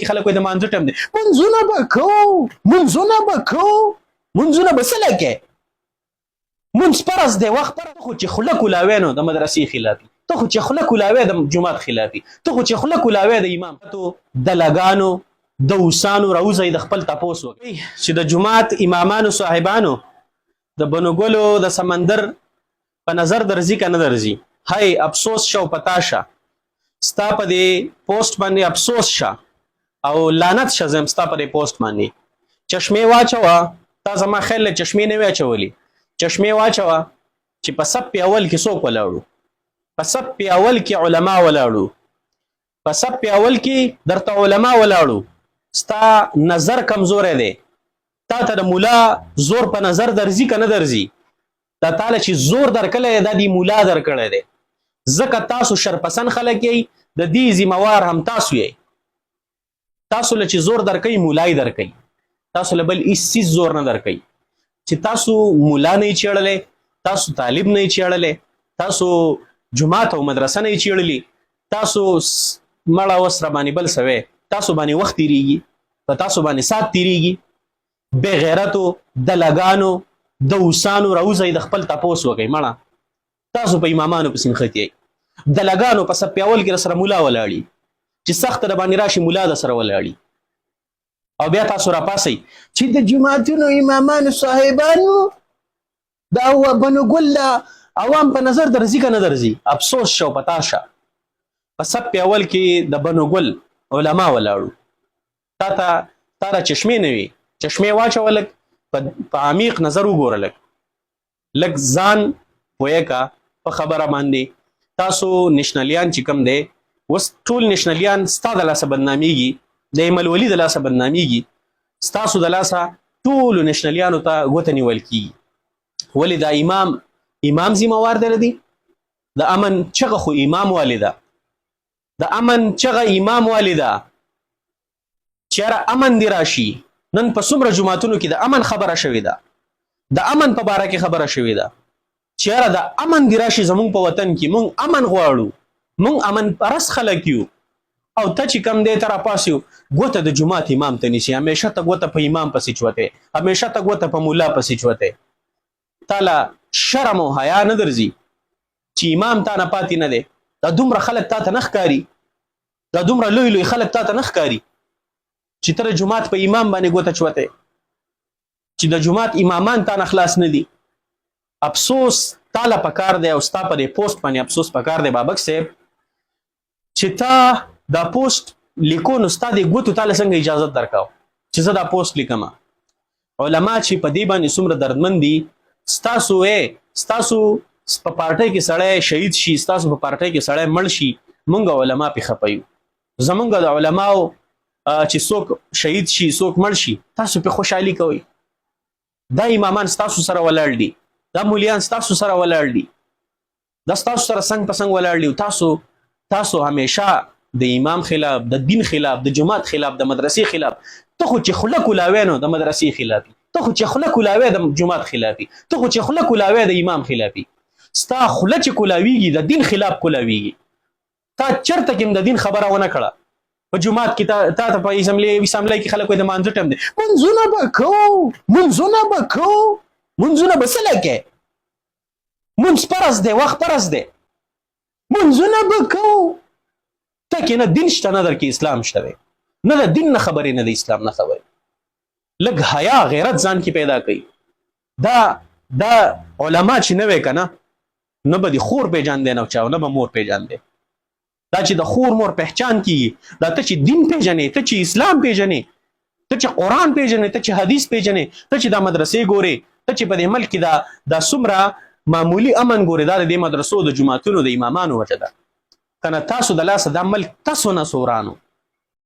کې خلک وایي د مانځه ټایم دی منځونه به کوو منځونه به کوو منځونه به څه لکې منځ فرض دی وخت فرض ته خو چې خوله کولاوی نو د مدرسې خلافي ته خو چې خوله کولاوی د جومات خلافي ته خو چې خوله کولاوی د امام د لګانو د اوسانو راوځئ د خپل تپوس وکړئ چې د جومات امامانو صاحبانو د بنوګلو د سمندر په نظر درځي که نه درځي هی افسوس شه او پتا شه ستا په دې پوسټ باندې افسوس شه او لعنت شه زم ستا په دې پوسټ باندې چشمې واچوه تا زما خیال له چشمې نه وې اچولي چشمې واچوه چې په صف اول کې څوک ولاړو په صف اول کې علما ولاړو په صف اول کې درته علما ولاړو ستا نظر کمزوری دی تا ته د مولا زور په نظر درځي که نه درځي دا تاله چې زور درکلی دی دا دی مولا درکړی دی ځکه تاسو شرپسند خلک یئ د دې ذموار هم تاسو یئ تاسو له چې زور درکوي مولای درکوي تاسو له بل هېڅ څیز زور نه درکوي چې تاسو مولا نه یې چیړلی تاسو طالب نه یې چیړلی تاسو جومات او مدرسه نه یې چیړلي تاسو مړه اوس را باندې بل سوی تاسو باندې وخت تیریږي په تاسو باندې ساعت تیریږي بې غیرتو د لګانو د اوسانو راوځئ د خپل تپوس وکئ مړه تاسو په امامانو پسې نښتي یئ د لګانو په صف اول کې سره مولا ولاړي چې سخته د باندې راشي مولا د سره ولاړي او بیا تاسو راپاسئ چې د جوماتونو امامانو صاحبانو د بنوګل د عوام په نظر درځي که نه درځي افسوس شه او پتا شه په صف اول کې د بنوګل علما ولاړو تا ته چشمې نه وي چشمې واچوه لږ په عمیق نظر وګوره لږ ځان پوهه کا په خبره باندې تاسو نشنلیان چې کوم دی اوس ټول نشنلیان ستا د لاسه بدنامیږي د ایمل ولي د لاسه بدنامیږي ستاسو د لاسه ټولو نشنلیانو ته ګوته نیول کیږي ولې دا امام ذموار دی ردي د امن چغه خو امام والی ده د امن چغه امام والی ده چېره امن دی راشي نن په څومره جوماتونو کې د امن خبره شوې ده د امن په باره کې خبره شوې ده چېره د امن دی راشي زمونږ په وطن کې مونږ امن غواړو مونږ امن پرست خلک یو او ته چې کم دی ته راپاس یو ګوته د جومات امام ته نیسي همیشه ته ګوته په امام پسې چوتې همیشه ته ګوته په مولا پسې چوتې تاله شرم او حیا نه درځي چې امام تا نه پاتې نه دی دا دومره خلک تا ته نه ښکاري دا دومره لوی لوی خلک تا ته نه ښکاري چې ته د جومات په امام باندې ګوته چوتې چې د جومات امامان تا نه خلاص نه دي افسوس تاله پکار دی او ستا په دې پوسټ باندې افسوس پکار دی بابک صاحب چې تا دا پوسټ لیکو نو ستا د ګوتو تاله څنګه اجازت درکاو چې زه دا پوسټ لیکم علما چې په دې باندې څومره دردمند دي ستاسو په پارټۍ کې سړی شهید شي ستاسو په پارټۍ کې سړی مړ شي مونږ علما پې خفه یو زمونږ د علماو چې څوک شهید شي څوک مړ شي تاسو پې خوشحالي کوئ دا امامان ستاسو سره ولاړ دي دا مولیان ستاسو سره ولاړ دي دا ستاسو سره څنګ په څنګ ولاړ دي تاسو همیشه د امام خلاف د دین خلاف د جومات خلاف د مدرسې خلاف ته خو چې خوله کولاوی نو د مدرسې خلافي ته خو چې خوله کولاوی د جومات خلافي ته خو چې خوله کولاوی د امام خلافي ستا خوله چې کولاویږي د دین خلاف کولاویږي تا چرته کې د دین خبره ونه کړه په جومات کې تا ته په اسمبلی کې خلک وایي د مانځه ټایم دی منځونه به کوو منځونه به څه لکې منځ فرض دی وخت فرض دی منځونه به کوو ته کې نه دین شته نه در کې اسلام شته دی نه د دین نه خبرې نه د اسلام نه خبرې لږ حیا غیرت ځان کې پیدا کوي دا علما چې نه وی که نه نه به د خور پیژاندی نه چا نه به مور پیژاندی دا چې د خور مور پہچان کیږي دا ته چې دین پیژنې ته چې اسلام پیژنې ته چې قرآن پیژنې ته چې حدیث پیژنې ته چې دا مدرسې ګورې ته چې په دې ملک کې دا څومره معمولی امن ګورې دا د دې مدرسو د جوماتونو د امامانو وجه ده که نه تاسو د لاسه دا ملک تاسو نه سورانو